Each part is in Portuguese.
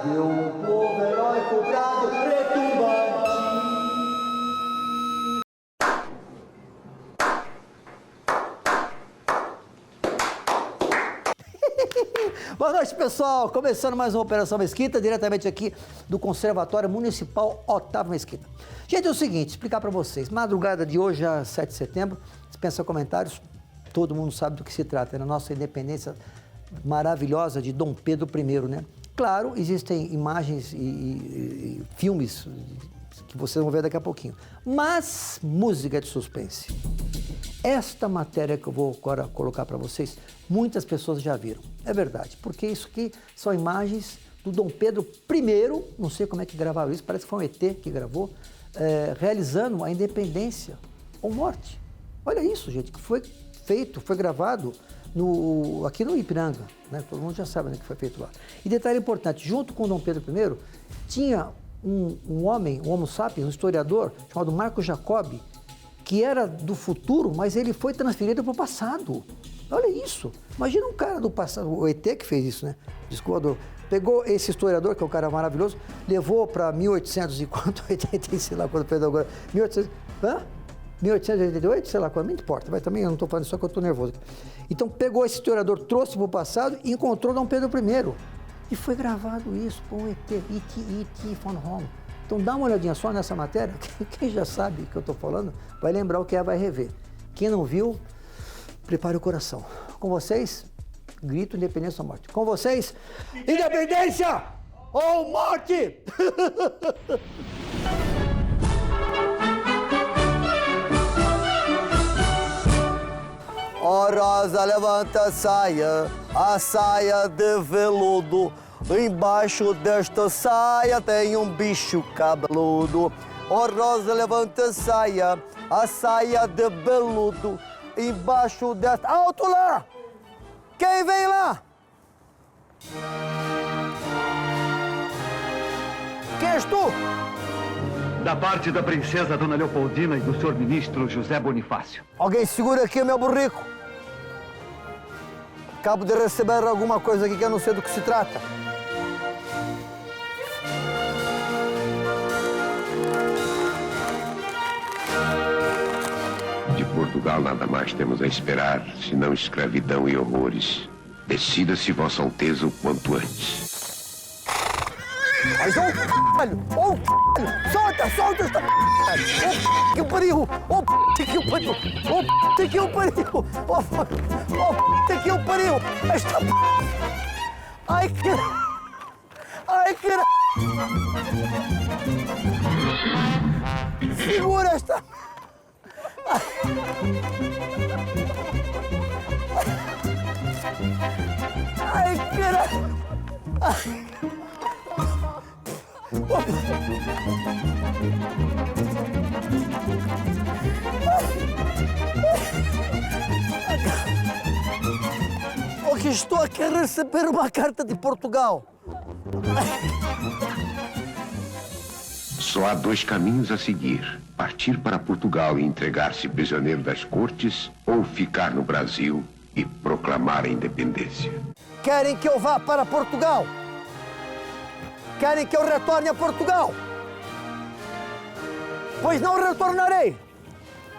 deu um povo heróico brado retumbante. Boa noite, pessoal. Começando mais uma Operação Mesquita, diretamente aqui do Conservatório Municipal Otávio Mesquita. Gente, é o seguinte, explicar para vocês. Madrugada de hoje, a 7 de setembro, dispensa comentários, todo mundo sabe do que se trata, é na nossa independência maravilhosa de Dom Pedro I, né? Claro, existem imagens e filmes que vocês vão ver daqui a pouquinho, mas música de suspense. Esta matéria que eu vou agora colocar para vocês, muitas pessoas já viram. É verdade, porque isso aqui são imagens do Dom Pedro I, não sei como é que gravaram isso, parece que foi um ET que gravou, realizando a independência ou morte. Olha isso, gente, que foi feito, foi gravado aqui no Ipiranga, né? Todo mundo já sabe, né, que foi feito lá. E detalhe importante, junto com o Dom Pedro I, tinha um homem, um homo sapiens, um historiador, chamado Marco Jacobi, que era do futuro, mas ele foi transferido para o passado. Olha isso. Imagina um cara do passado, o ET que fez isso, né? Desculpa, pegou esse historiador, que é um cara maravilhoso, levou para 1800 e quanto, 80, sei lá quando fez agora, 1888, sei lá quando, não importa, mas também eu não estou falando só que eu estou nervoso. Então pegou esse historiador, trouxe para o passado e encontrou Dom Pedro I. E foi gravado isso com o ET, E.T. von Home. Então dá uma olhadinha só nessa matéria, quem já sabe o que eu estou falando, vai lembrar o que é, vai rever. Quem não viu, prepare o coração. Com vocês, grito independência ou morte. Com vocês, independência ou morte! Ó Rosa, levanta a saia de veludo. Embaixo desta saia tem um bicho cabeludo. Ó Rosa, levanta a saia de veludo. Embaixo desta... Alto lá! Quem vem lá? Quem és tu? Da parte da princesa Dona Leopoldina e do senhor ministro José Bonifácio. Alguém segura aqui o meu burrico. Acabo de receber alguma coisa aqui que eu não sei do que se trata. De Portugal nada mais temos a esperar, senão escravidão e horrores. Decida-se, Vossa Alteza, o quanto antes. Mas solta esta que o pariu! Que o pariu! Que o pariu! Que o pariu! Esta Ai, que segura esta... Ai, caralho! Que estou aqui a receber uma carta de Portugal. Só há dois caminhos a seguir. Partir para Portugal e entregar-se prisioneiro das cortes ou ficar no Brasil e proclamar a independência. Querem que eu vá para Portugal? Querem que eu retorne a Portugal? Pois não retornarei,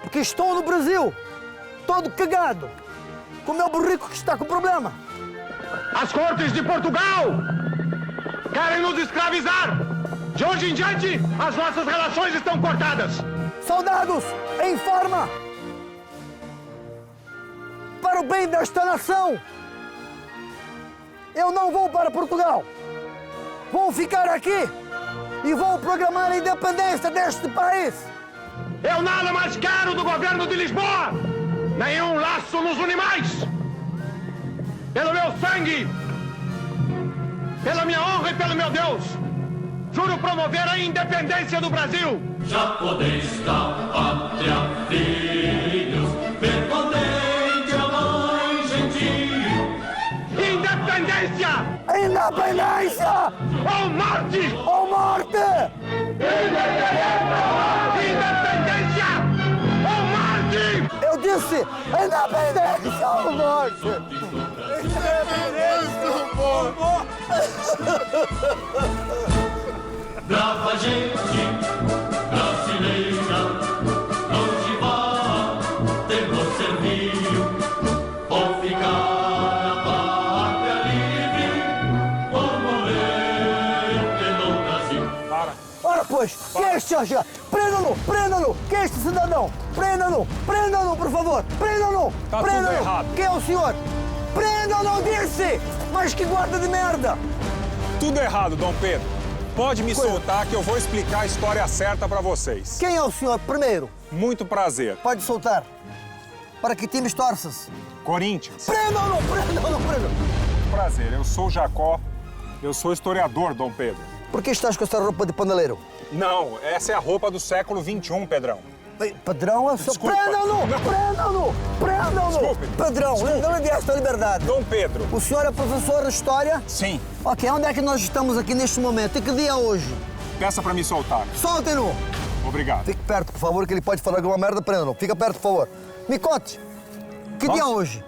porque estou no Brasil, todo cagado, com o meu burrico que está com problema. As cortes de Portugal querem nos escravizar. De hoje em diante, as nossas relações estão cortadas. Soldados, em forma! Para o bem desta nação, eu não vou para Portugal. Vou ficar aqui e vou proclamar a independência deste país. Eu nada mais quero do governo de Lisboa. Nenhum laço nos une mais. Pelo meu sangue, pela minha honra e pelo meu Deus, juro promover a independência do Brasil. Já podeis da pátria, filhos, permanente a mãe gentil. Independência! Independência! Ou morte! Ou morte! Independência! Ou morte! Eu disse independência ou morte! Independência ou morte! Brava gente brasileira, onde vá, temor serviu, ou ficar a pátria livre, ou morrer pelo Brasil. Ora, pois, quem é este senhor? Prendam-no, prendam-no! Quem é este cidadão? Prendam-no, prendam-no, por favor! Prendam-no! Tá tudo Prendam-no! errado. Quem é o senhor? Prendam-no, disse! Mas que guarda de merda! Tudo errado, Dom Pedro. Pode me soltar que eu vou explicar a história certa pra vocês. Quem é o senhor, primeiro? Muito prazer. Pode soltar. Para que time torças? Corinthians. Prendam-no, prendam-no, prendam-no! Prazer, eu sou Jacó. Eu sou historiador, Dom Pedro. Por que estás com essa roupa de paneleiro? Não, essa é a roupa do século XXI, Pedrão. Ei, Padrão, é o seu... Desculpa. Prendam-no, prendam-no, prendam-no! Desculpe. Padrão, não lhe dê esta liberdade. Dom Pedro. O senhor é professor de história? Sim. Ok, onde é que nós estamos aqui neste momento? E que dia é hoje? Peça pra me soltar. Soltem-no! Obrigado. Fique perto, por favor, que ele pode falar alguma merda, prenda-no. Fica perto, por favor. Me conte. Que dia é hoje?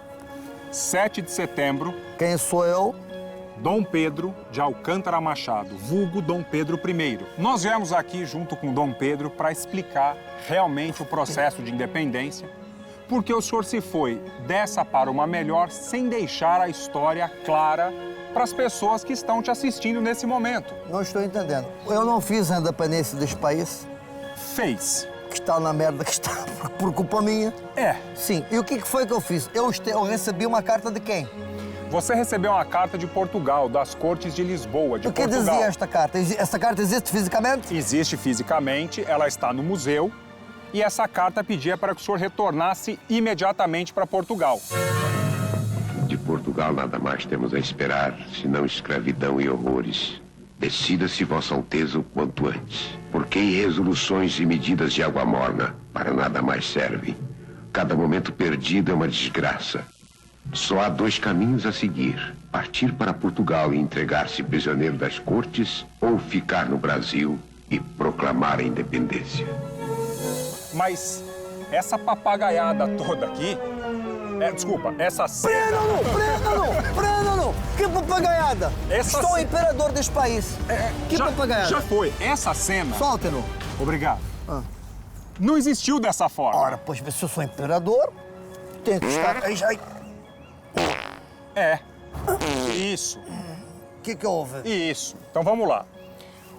7 de setembro, Quem sou eu? Dom Pedro de Alcântara Machado, vulgo Dom Pedro I. Nós viemos aqui junto com Dom Pedro para explicar realmente o processo de independência, porque o senhor se foi dessa para uma melhor sem deixar a história clara para as pessoas que estão te assistindo nesse momento. Não estou entendendo. Eu não fiz a independência deste país, Fez. que está na merda que está, por culpa minha. É. Sim. E o que foi que eu fiz? Eu recebi uma carta de quem? Você recebeu uma carta de Portugal, das Cortes de Lisboa, de O que Portugal. dizia esta carta? Essa carta existe fisicamente? Existe fisicamente, ela está no museu, e essa carta pedia para que o senhor retornasse imediatamente para Portugal. De Portugal nada mais temos a esperar, senão escravidão e horrores. Decida-se, Vossa Alteza, o quanto antes. Porque em resoluções e medidas de água morna, para nada mais servem. Cada momento perdido é uma desgraça. Só há dois caminhos a seguir: partir para Portugal e entregar-se prisioneiro das cortes, ou ficar no Brasil e proclamar a independência. Mas essa papagaiada toda aqui... desculpa, essa cena... Prendam-no! Prendam-no! Prendam-no! Que papagaiada! Essa Sou o ce- imperador deste país. Que papagaiada? Já foi. Essa cena... Soltem-no! Obrigado. Não existiu dessa forma. Ora, pois, se eu sou imperador, tem que estar... Ai, É. Isso. o que houve? Isso. Então vamos lá.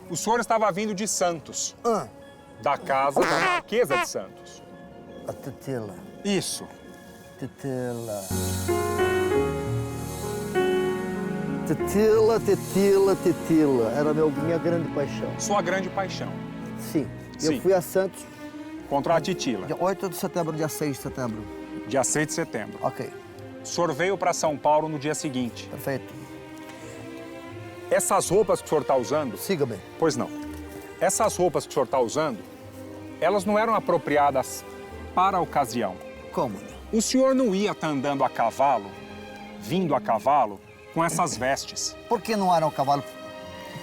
O senhor estava vindo de Santos, da casa da Marquesa de Santos. A tetela. Isso. Tetela. Tetela, tetela, tetela. Era minha grande paixão. Sua grande paixão. Sim. Sim. Eu fui a Santos Contra a Titila, dia 8 de setembro, dia 6 de setembro. dia 6 de setembro. Ok, O senhor veio para São Paulo no dia seguinte. perfeito. Essas roupas que o senhor está usando... Siga-me. Pois não. Essas roupas que o senhor está usando, elas não eram apropriadas para a ocasião. Como? O senhor não ia estar andando a cavalo, vindo a cavalo, com essas vestes. Por que não era um cavalo?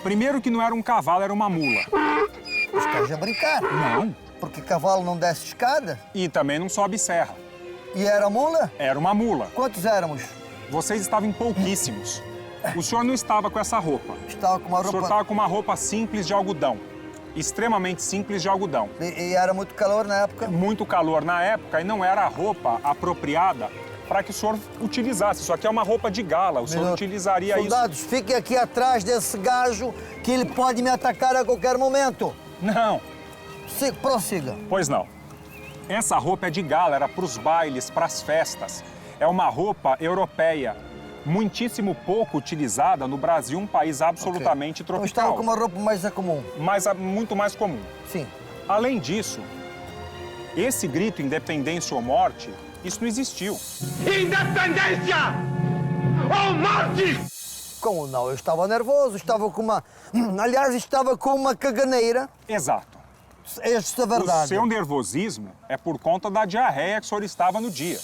Primeiro que não era um cavalo, era uma mula. Estás a brincar? Não. Porque cavalo não desce escada? E também não sobe serra. E era mula? Era uma mula. Quantos éramos? Vocês estavam em pouquíssimos. O senhor não estava com essa roupa. Estava com uma O senhor roupa... estava com uma roupa simples de algodão. Extremamente simples de algodão. E era muito calor na época? Muito calor na época e não era a roupa apropriada para que o senhor utilizasse. Isso aqui é uma roupa de gala. O senhor utilizaria Soldados, fiquem aqui atrás desse gajo que ele pode me atacar a qualquer momento. isso? Não. Prossiga. Pois não. Essa roupa é de gala, era para os bailes, para as festas. É uma roupa europeia, muitíssimo pouco utilizada no Brasil, um país absolutamente Eu tropical. estava com uma roupa mais comum. Mas muito mais comum. Sim. Além disso, esse grito independência ou morte, isso não existiu. Independência ou morte! Como não? Eu estava nervoso, estava com uma... Aliás, estava com uma caganeira. Exato. Esta é a O verdade. seu nervosismo é por conta da diarreia que o senhor estava no dia.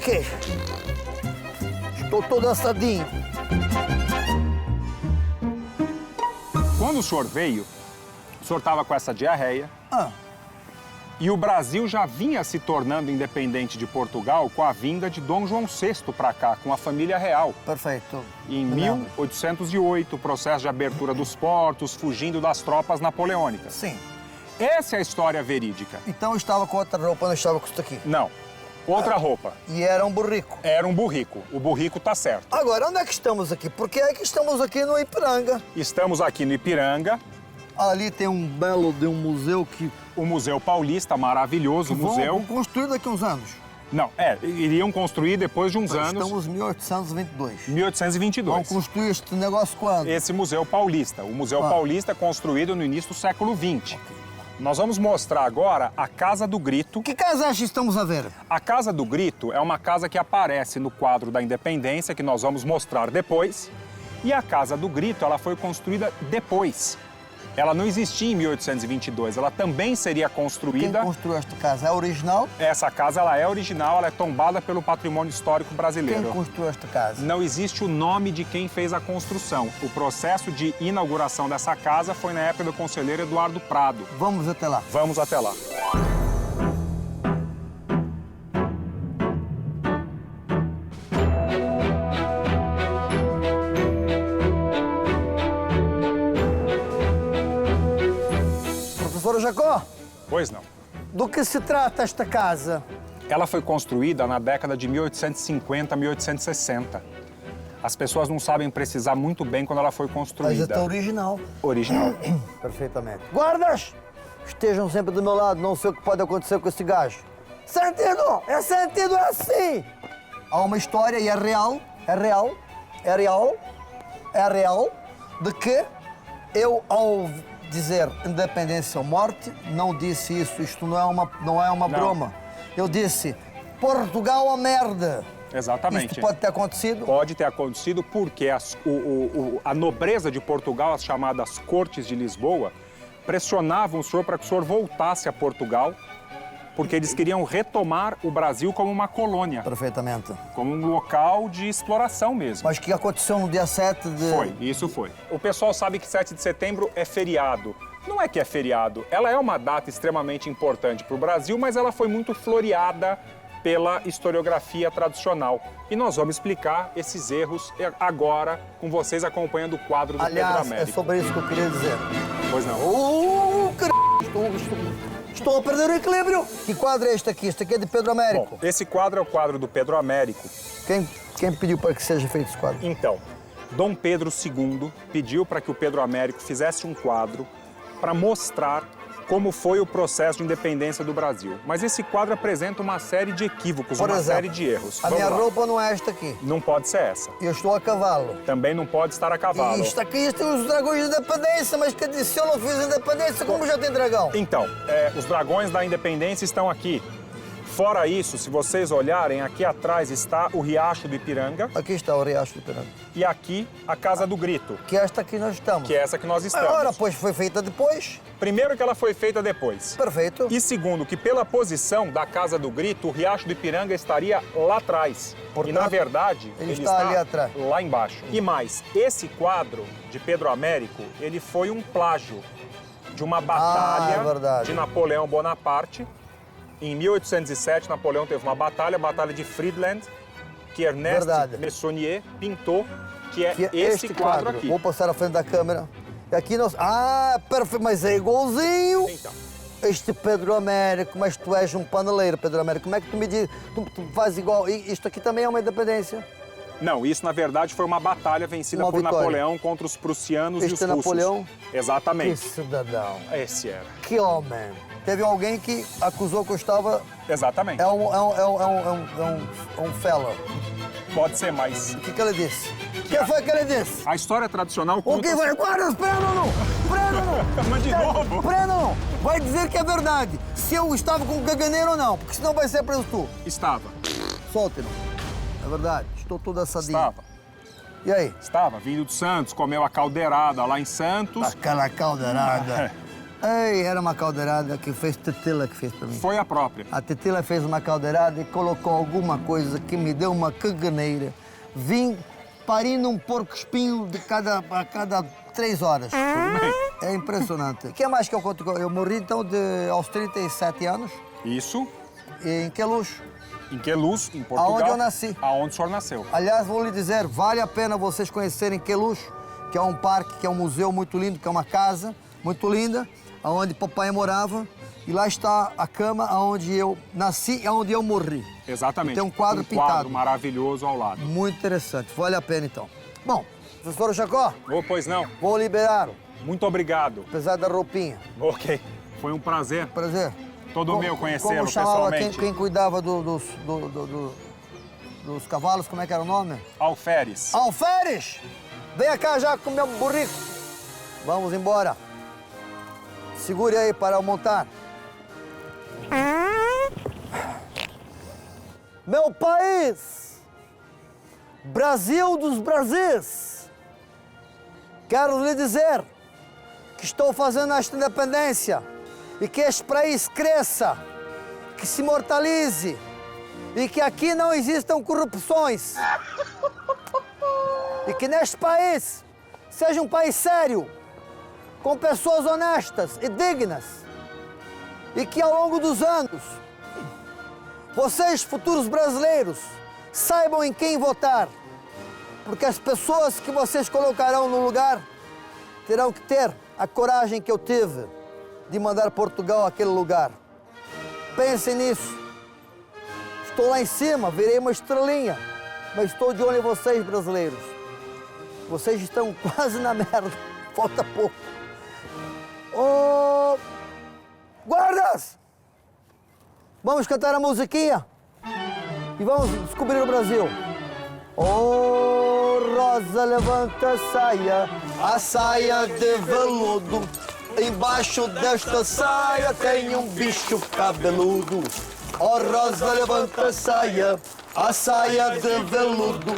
Ok. Estou todo assadinho. Quando o senhor veio, o senhor estava com essa diarreia. E o Brasil já vinha se tornando independente de Portugal com a vinda de Dom João VI para cá, com a família real. Perfeito. Em 1808, o processo de abertura dos portos, fugindo das tropas napoleônicas. Sim. Essa é a história verídica. Então eu estava com outra roupa, não estava com isso aqui. Não. Outra roupa. E era um burrico. Era um burrico. O burrico tá certo. Agora, onde é que estamos aqui? Porque é que estamos aqui no Ipiranga. Estamos aqui no Ipiranga, Ali tem um belo de um museu que o Museu Paulista, maravilhoso museu. vão construir daqui a uns anos. Não, iriam construir depois de uns anos, Estamos em 1822. 1822. Vão construir este negócio quando? Esse Museu Paulista. O Museu Paulista é construído no início do século XX. Nós vamos mostrar agora a Casa do Grito. Que casa acha que estamos a ver? A Casa do Grito é uma casa que aparece no quadro da Independência, que nós vamos mostrar depois. E a Casa do Grito, ela foi construída depois. Ela não existia em 1822, ela também seria Quem construída... construiu esta casa? É original? Essa casa, ela é original, ela é tombada pelo patrimônio histórico Quem brasileiro. construiu esta casa? Não existe o nome de quem fez a construção. O processo de inauguração dessa casa foi na época do conselheiro Eduardo Prado. Vamos até lá. Vamos até lá. Professor Jacó, Pois não. do que se trata esta casa? Ela foi construída na década de 1850, 1860. As pessoas não sabem precisar muito bem quando ela foi Mas construída. é original. Original. Perfeitamente. Guardas, estejam sempre do meu lado, não sei o que pode acontecer com esse gajo. Sentido! É sentido, é assim! Há uma história e é real, de que eu, ao dizer independência ou morte, não disse isso, isto não é uma broma. Eu disse, Portugal a merda. Exatamente. Isto pode ter acontecido? Pode ter acontecido porque a nobreza de Portugal, as chamadas Cortes de Lisboa, pressionavam o senhor para que o senhor voltasse a Portugal, porque eles queriam retomar o Brasil como uma colônia, Perfeitamente. como um local de exploração mesmo. Mas o que aconteceu no dia 7 de... Foi, isso foi. O pessoal sabe que 7 de setembro é feriado. Não é que é feriado, ela é uma data extremamente importante para o Brasil, mas ela foi muito floreada pela historiografia tradicional. E nós vamos explicar esses erros agora, com vocês acompanhando o quadro do Pedro Aliás, Américo. é sobre isso que eu queria dizer. Pois não. Estou a perder o equilíbrio. Que quadro é este aqui? Este aqui é de Pedro Américo. Bom, esse quadro é o quadro do Pedro Américo. Quem pediu para que seja feito esse quadro? Então, Dom Pedro II pediu para que o Pedro Américo fizesse um quadro para mostrar como foi o processo de independência do Brasil. Mas esse quadro apresenta uma série de equívocos, Por uma exemplo, série de erros. A Vamos minha lá. roupa não é esta aqui. Não pode ser essa. Eu estou a cavalo. Também não pode estar a cavalo. E isto aqui tem os dragões de independência, mas quer dizer, se eu não fiz independência, como já tem dragão? Então, os dragões da independência estão aqui. Fora isso, se vocês olharem, aqui atrás está o Riacho do Ipiranga Aqui está o Riacho do Ipiranga. e aqui a Casa do Grito, Que é esta aqui nós estamos. que é essa que nós estamos. Ora, pois foi feita depois. Primeiro que ela foi feita depois. Perfeito. E segundo, que pela posição da Casa do Grito, o Riacho do Ipiranga estaria lá atrás. Portanto, e, na verdade, ele ele está ali atrás. lá embaixo. E mais, esse quadro de Pedro Américo, ele foi um plágio de uma batalha é verdade. de Napoleão Bonaparte. Em 1807, Napoleão teve uma batalha, a Batalha de Friedland, que Ernest Verdade. Meissonier pintou, que é Que é esse quadro aqui. Vou passar à frente da câmera. E aqui nós... Ah, perfeito, mas é igualzinho. Então, Este Pedro Américo, mas tu és um paneleiro, Pedro Américo. Como é que tu me diz? Tu faz igual. E isto aqui também é uma independência. não, isso na verdade foi uma batalha vencida Uma por vitória. Napoleão contra os prussianos e Este os é russos. Napoleão? Que Exatamente. cidadão. Esse era. Que homem. Teve alguém que acusou que eu estava... Exatamente. É um fella. Pode ser mais. O que ele disse? O que foi que ele disse? A história tradicional O conta... que vai? Guarda, prendam-no! Prendam-no! Mas de novo? Prendam-no! Vai dizer que é verdade. Se eu estava com caganeiro ou não, porque senão vai ser preso tu. Estava. Solte-no. É verdade. Estou todo assadinho. Estava. E aí? Estava. Vindo de Santos, comeu a caldeirada lá em Santos. Aquela caldeirada. Ei, era uma caldeirada que fez Tetila que fez pra mim. Foi a própria. A Tetila fez uma caldeirada e colocou alguma coisa que me deu uma caganeira. Vim parindo um porco-espinho a cada 3 horas. É impressionante. O que mais que eu conto? Eu morri, então, aos 37 anos, Isso, em Queluz. em Queluz, em Portugal. Aonde eu nasci. Aonde o senhor nasceu. Aliás, vou lhe dizer, vale a pena vocês conhecerem Queluz, que é um parque, que é um museu muito lindo, que é uma casa muito linda, onde papai morava. E lá está a cama onde eu nasci e onde eu morri. Exatamente. Tem um quadro Um pintado. quadro maravilhoso ao lado. Muito interessante, vale a pena então. Bom, professor Jacó, Oh, pois não. vou liberá-lo, Muito obrigado. apesar da roupinha. Ok. Foi um prazer. Prazer. Todo meu conhecê-lo Como chamava pessoalmente. quem cuidava dos cavalos, como é que era o nome? Alferes. Alferes! Venha cá já com o meu burrico. Vamos embora. Segure aí para eu montar. Meu país, Brasil dos Brasis, quero lhe dizer que estou fazendo esta independência e que este país cresça, que se imortalize e que aqui não existam corrupções e que neste país seja um país sério, com pessoas honestas e dignas e que ao longo dos anos vocês, futuros brasileiros, saibam em quem votar, porque as pessoas que vocês colocarão no lugar terão que ter a coragem que eu tive de mandar Portugal àquele lugar. Pensem nisso. Estou lá em cima, virei uma estrelinha, mas estou de olho em vocês, brasileiros. Vocês estão quase na merda, falta pouco. Ô, guardas! Vamos cantar a musiquinha e vamos descobrir o Brasil. Oh, Rosa, levanta a saia de veludo. Embaixo desta saia tem um bicho cabeludo. Oh, Rosa, levanta a saia de veludo.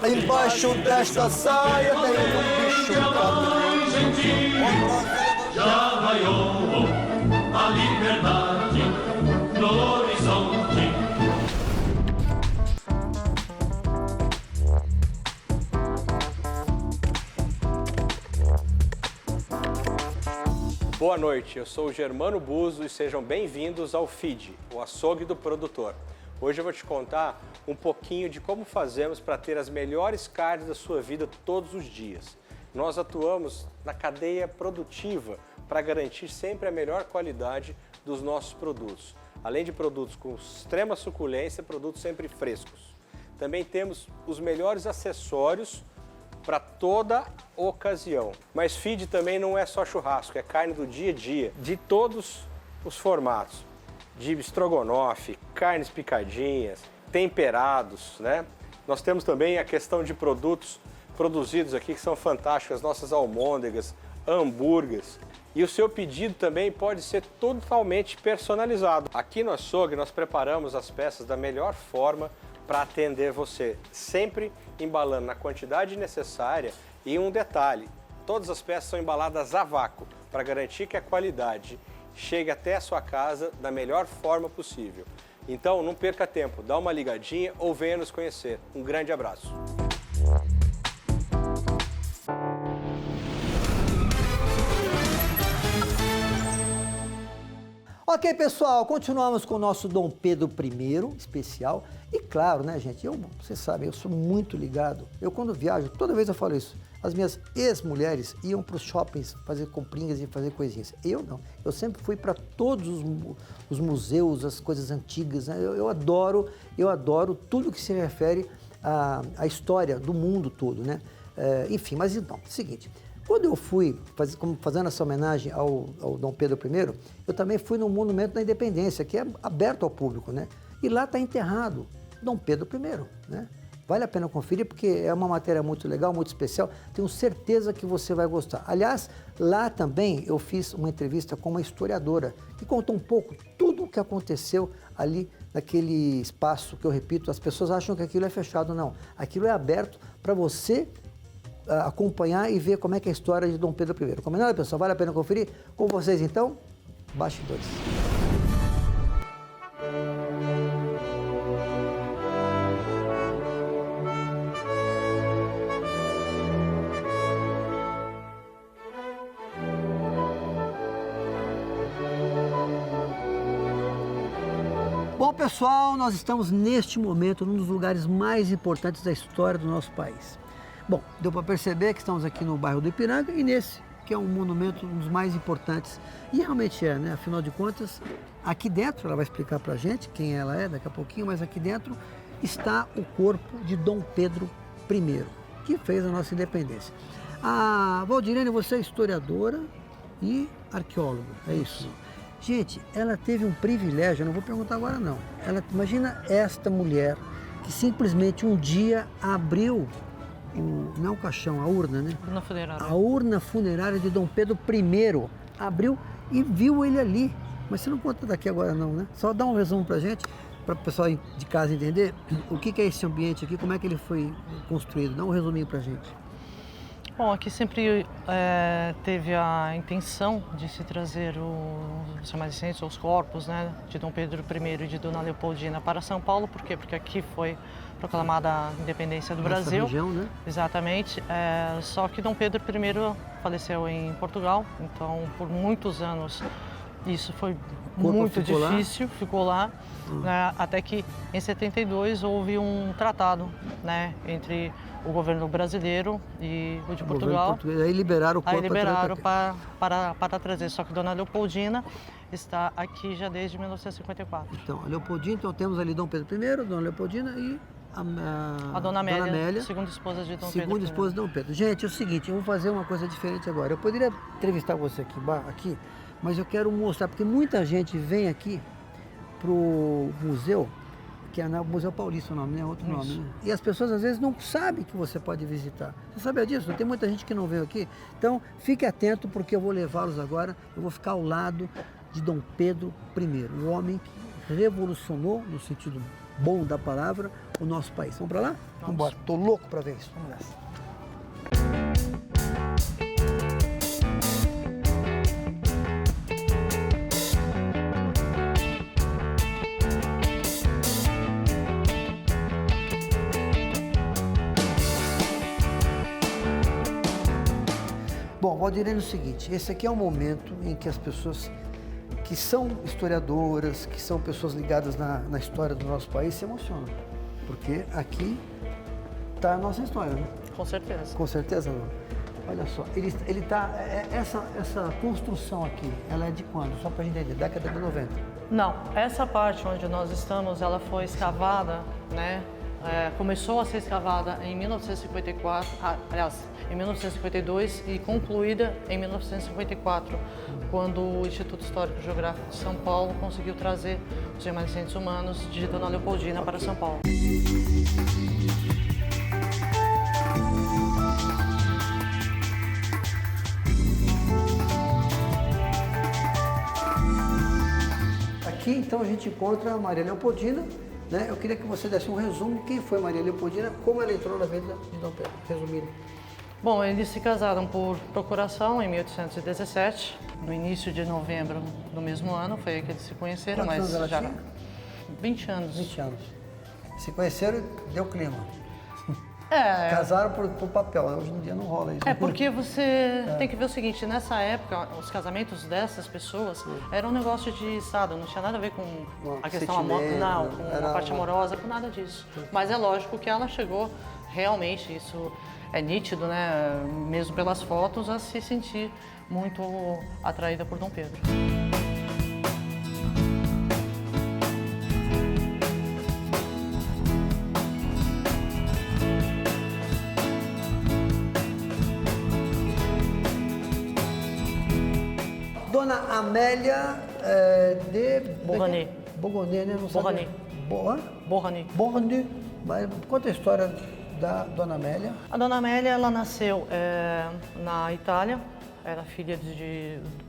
Embaixo desta saia tem um bicho cabeludo. Já raiou a liberdade no horizonte. Boa noite, eu sou o Germano Buzo e sejam bem-vindos ao FID, o açougue do produtor. Hoje eu vou te contar um pouquinho de como fazemos para ter as melhores carnes da sua vida todos os dias. Nós atuamos na cadeia produtiva para garantir sempre a melhor qualidade dos nossos produtos. Além de produtos com extrema suculência, produtos sempre frescos. Também temos os melhores acessórios para toda ocasião. Mas feed também não é só churrasco, é carne do dia a dia, de todos os formatos. De estrogonofe, carnes picadinhas, temperados, né? Nós temos também a questão de produtos produzidos aqui que são fantásticos, as nossas almôndegas, hambúrgueres. E o seu pedido também pode ser totalmente personalizado. Aqui no açougue nós preparamos as peças da melhor forma para atender você, sempre embalando na quantidade necessária. E um detalhe, todas as peças são embaladas a vácuo para garantir que a qualidade chegue até a sua casa da melhor forma possível. Então não perca tempo, dá uma ligadinha ou venha nos conhecer. Um grande abraço. Ok, pessoal, continuamos com o nosso Dom Pedro I especial. E claro, né, gente, vocês sabem, eu sou muito ligado. Eu quando viajo, toda vez eu falo isso, as minhas ex-mulheres iam para os shoppings fazer comprinhas e fazer coisinhas. Eu não, eu sempre fui para todos os museus, as coisas antigas, né? Eu adoro tudo que se refere à história do mundo todo, né? Enfim, mas então, é o seguinte... Quando eu fui fazendo essa homenagem ao Dom Pedro I, eu também fui no Monumento da Independência, que é aberto ao público, né? E lá está enterrado Dom Pedro I, né? Vale a pena conferir, porque é uma matéria muito legal, muito especial. Tenho certeza que você vai gostar. Aliás, lá também eu fiz uma entrevista com uma historiadora, que contou um pouco tudo o que aconteceu ali naquele espaço, que eu repito, as pessoas acham que aquilo é fechado. Não, aquilo é aberto para você acompanhar e ver como é que é a história de Dom Pedro I. Combinado, pessoal? Vale a pena conferir? Com vocês, então, bastidores. Bom, pessoal, nós estamos neste momento num dos lugares mais importantes da história do nosso país. Bom, deu para perceber que estamos aqui no bairro do Ipiranga e nesse, que é um monumento, um dos mais importantes. E realmente é, né? Afinal de contas, aqui dentro, ela vai explicar para a gente quem ela é daqui a pouquinho, mas aqui dentro está o corpo de Dom Pedro I, que fez a nossa independência. A Valdirene, você é historiadora e arqueóloga, é isso? Gente, ela teve um privilégio, eu não vou perguntar agora não. Imagina esta mulher que simplesmente um dia abriu, não o caixão, a urna, né? Urna funerária. A urna funerária de Dom Pedro I. Abriu e viu ele ali. Mas você não conta daqui agora não, né? Só dá um resumo pra gente, para o pessoal de casa entender o que é esse ambiente aqui, como é que ele foi construído. Dá um resuminho pra gente. Bom, aqui sempre teve a intenção de se trazer os remanescentes, os corpos, né, de Dom Pedro I e de Dona Leopoldina para São Paulo. Por quê? Porque aqui foi proclamada a independência do Brasil. Região, né? Exatamente. Só que Dom Pedro I faleceu em Portugal, então por muitos anos isso foi muito difícil, ficou lá, né, até que em 72 houve um tratado, né, entre o governo brasileiro e o de Portugal. Aí liberaram o corpo. Aí liberaram para trazer, só que Dona Leopoldina está aqui já desde 1954. Então, a Leopoldina, então temos ali Dom Pedro I, Dona Leopoldina e a Dona Amélia, segunda esposa de Dom Pedro. Segunda esposa de Dom Pedro. Gente, é o seguinte, eu vou fazer uma coisa diferente agora. Eu poderia entrevistar você aqui, mas eu quero mostrar, porque muita gente vem aqui pro museu, que é o Museu Paulista o nome, né? Outro nome, né? E as pessoas às vezes não sabem que você pode visitar. Você sabia disso? Tem muita gente que não veio aqui. Então, fique atento, porque eu vou levá-los agora. Eu vou ficar ao lado de Dom Pedro I, o homem que revolucionou, no sentido bom da palavra, o nosso país. Vamos para lá? Vamos embora. Tô louco para ver isso. Vamos nessa. Bom, Valdirene, é o seguinte, esse aqui é um momento em que as pessoas que são historiadoras, que são pessoas ligadas na história do nosso país se emocionam, porque aqui está a nossa história, né? Com certeza. Com certeza não. Olha só, ele tá, essa construção aqui, ela é de quando? Só para a gente entender, década de 90. Não, essa parte onde nós estamos, ela foi escavada, né? Começou a ser escavada em 1954, aliás, em 1952 e concluída em 1954, quando o Instituto Histórico e Geográfico de São Paulo conseguiu trazer os remanescentes humanos de Dona Leopoldina para São Paulo. Aqui, então, a gente encontra a Maria Leopoldina, né? Eu queria que você desse um resumo, quem foi Maria Leopoldina, como ela entrou na vida de Dom Pedro, resumindo. Bom, eles se casaram por procuração em 1817, no início de novembro do mesmo ano, foi aí que eles se conheceram, Quantos mas anos já... ela tinha? 20 anos. 20 anos. Se conheceram, deu clima. Casaram por papel, hoje em dia não rola isso. Porque você tem que ver o seguinte, nessa época, os casamentos dessas pessoas eram um negócio de Estado, não tinha nada a ver com a questão amorosa, com a parte amorosa, com nada disso. Mas é lógico que ela chegou, realmente, isso é nítido, né, mesmo pelas fotos, a se sentir muito atraída por Dom Pedro. Dona Amélia de... Beauharnais. Beauharnais, né? Não Beauharnais. Beauharnais. Beauharnais. Mas conta a história da Dona Amélia. A Dona Amélia, ela nasceu na Itália, era filha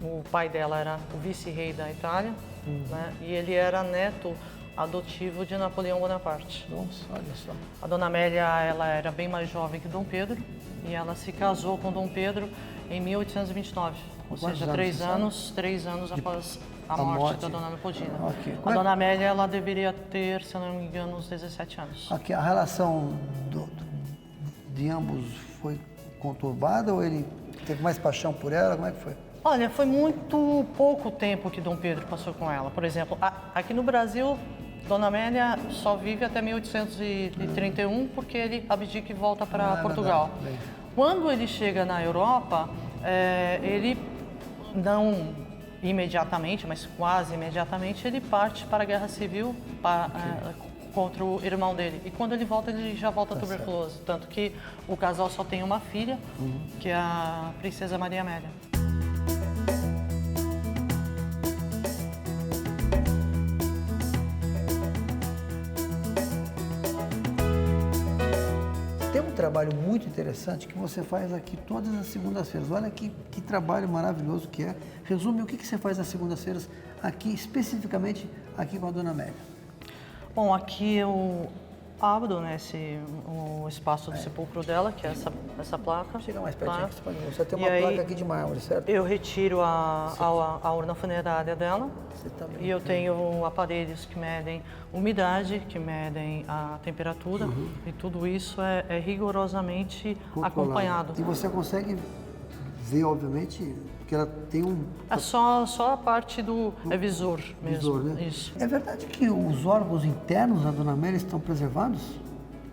o pai dela era o vice-rei da Itália, né? E ele era neto adotivo de Napoleão Bonaparte. Nossa, olha só. A Dona Amélia, ela era bem mais jovem que Dom Pedro e ela se casou com Dom Pedro em 1829, ou seja, 3 anos após a morte da Dona Leopoldina. Okay. A Dona Amélia, ela deveria ter, se eu não me engano, uns 17 anos. A relação de ambos foi conturbada ou ele teve mais paixão por ela? Como é que foi? Olha, foi muito pouco tempo que Dom Pedro passou com ela. Por exemplo, aqui no Brasil, Dona Amélia só vive até 1831 porque ele abdica e volta para Portugal. Quando ele chega na Europa, ele não imediatamente, mas quase imediatamente, ele parte para a Guerra Civil contra o irmão dele. E quando ele volta, ele já volta tuberculoso. Tanto que o casal só tem uma filha, que é a Princesa Maria Amélia. Tem um trabalho muito interessante que você faz aqui todas as segundas-feiras. Olha que trabalho maravilhoso que é. Resume o que você faz nas segundas-feiras aqui, especificamente aqui com a Dona Amélia. Bom, aqui eu abro, né, o espaço do sepulcro dela, que é essa placa. Chega mais pertinho, Tá? você tem uma placa aqui de mármore, certo? Eu retiro a urna funerária dela. E eu tenho aparelhos que medem umidade, que medem a temperatura, e tudo isso é rigorosamente acompanhado. E você consegue ver, obviamente, que ela tem um... É só a parte do visor mesmo. Visor, né? Isso. É verdade que os órgãos internos da Dona Amélia estão preservados?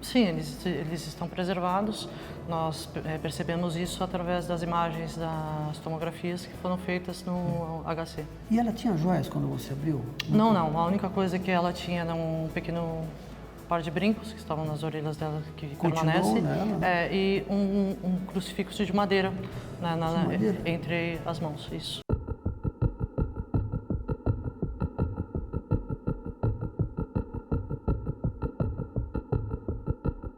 Sim, eles estão preservados. Nós percebemos isso através das imagens das tomografias que foram feitas no HC. E ela tinha joias quando você abriu? Não. A única coisa que ela tinha era um pequeno par de brincos que estavam nas orelhas dela, que permanece, e um crucifixo de madeira, entre as mãos. Isso.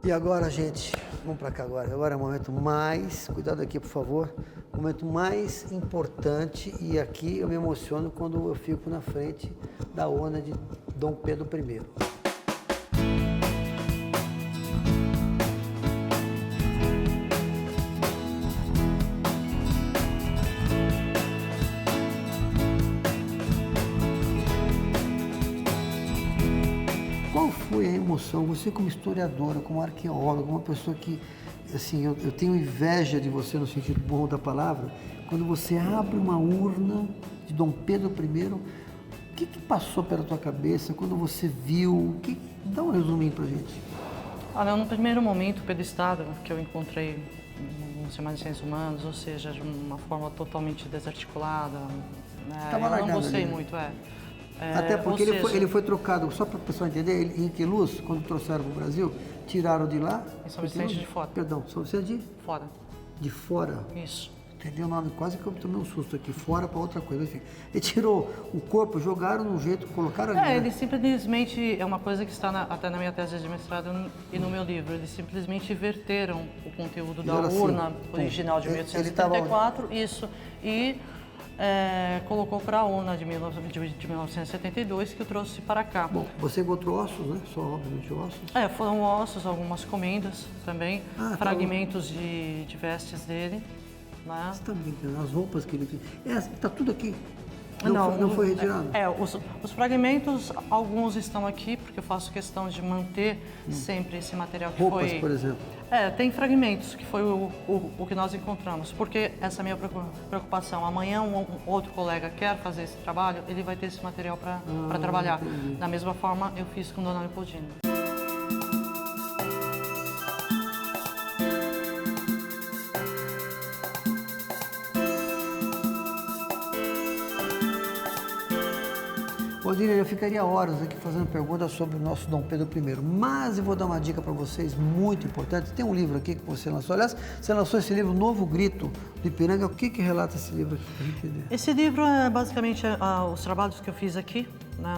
E agora, gente, vamos para cá agora. Agora é o momento mais, cuidado aqui, por favor, o momento mais importante, e aqui eu me emociono quando eu fico na frente da urna de Dom Pedro I. Qual foi a emoção, você como historiadora, como arqueóloga, uma pessoa que, assim, eu tenho inveja de você no sentido bom da palavra, quando você abre uma urna de Dom Pedro I, o que passou pela tua cabeça quando você viu? Dá um resuminho pra gente. Olha, no primeiro momento, pelo estado que eu encontrei no Semana de Ciências Humanas, ou seja, de uma forma totalmente desarticulada, né, eu não gostei muito, Até porque ele foi trocado, só para o pessoal entender, em Queluz, quando trouxeram para o Brasil, tiraram de lá... Em São Vicente de Fora. Perdão, São Vicente de... Fora. De Fora? Isso. Entendeu o nome? Quase que eu tomei um susto aqui, Fora para outra coisa, enfim. Ele tirou o corpo, jogaram no jeito, colocaram ali, né? Ele simplesmente, é uma coisa que está até na minha tese de mestrado e no meu livro, eles simplesmente verteram o conteúdo da urna original de 1874, isso, e... colocou para a urna de 1972, que eu trouxe para cá. Bom, você encontrou ossos, né? Só, obviamente, ossos. Foram ossos, algumas comendas também, fragmentos de vestes dele. Né? Você está brincando, as roupas que ele tinha. Está tudo aqui? Não foi retirado? Os fragmentos, alguns estão aqui, porque eu faço questão de manter sempre esse material que roupas, foi... por exemplo? Tem fragmentos, que foi o que nós encontramos, porque essa é a minha preocupação. Amanhã um outro colega quer fazer esse trabalho, ele vai ter esse material para trabalhar. Entendi. Da mesma forma, eu fiz com Dona Leopoldina. Odília, eu ficaria horas aqui fazendo perguntas sobre o nosso Dom Pedro I, mas eu vou dar uma dica para vocês muito importante. Tem um livro aqui que você lançou. Aliás, você lançou esse livro, Novo Grito, do Ipiranga. O que relata esse livro aqui para a gente entender? Esse livro é basicamente os trabalhos que eu fiz aqui, né,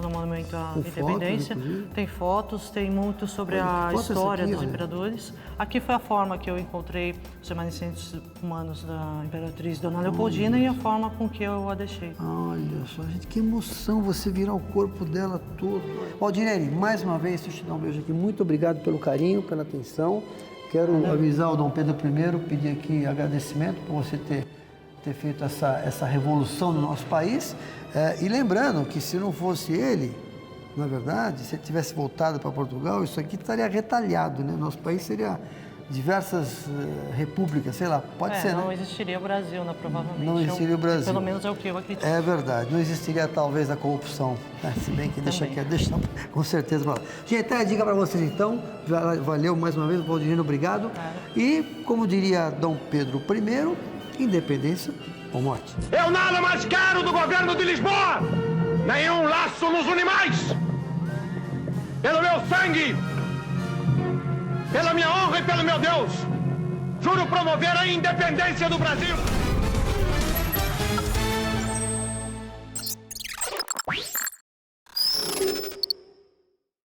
no Monumento à Com Independência. fotos, inclusive? Tem fotos, tem muito sobre Olha, que a foto é essa história aqui, dos olha? imperadores. Aqui foi a forma que eu encontrei os remanescentes humanos da Imperatriz Dona Leopoldina e a forma com que eu a deixei. Olha só, gente, que emoção você virar o corpo dela todo. Valdirene, mais uma vez, deixa eu te dar um beijo aqui. Muito obrigado pelo carinho, pela atenção. Quero avisar o Dom Pedro I, pedir aqui agradecimento por você ter feito essa revolução no nosso país. E lembrando que se não fosse ele, na verdade, se ele tivesse voltado para Portugal, isso aqui estaria retalhado, né? Nosso país seria diversas repúblicas, sei lá, pode ser, não né? existiria o Brasil, né, provavelmente. Não existiria o Brasil. Pelo menos é o que eu acredito. É verdade, não existiria talvez a corrupção, né? Se bem que deixa com certeza pra lá. Gente, até a dica para vocês então, valeu mais uma vez, Valdirene, obrigado. E, como diria Dom Pedro I, independência ou morte. Eu nada mais quero do governo de Lisboa! Nenhum laço nos une mais! Pelo meu sangue, pela minha honra e pelo meu Deus, juro promover a independência do Brasil!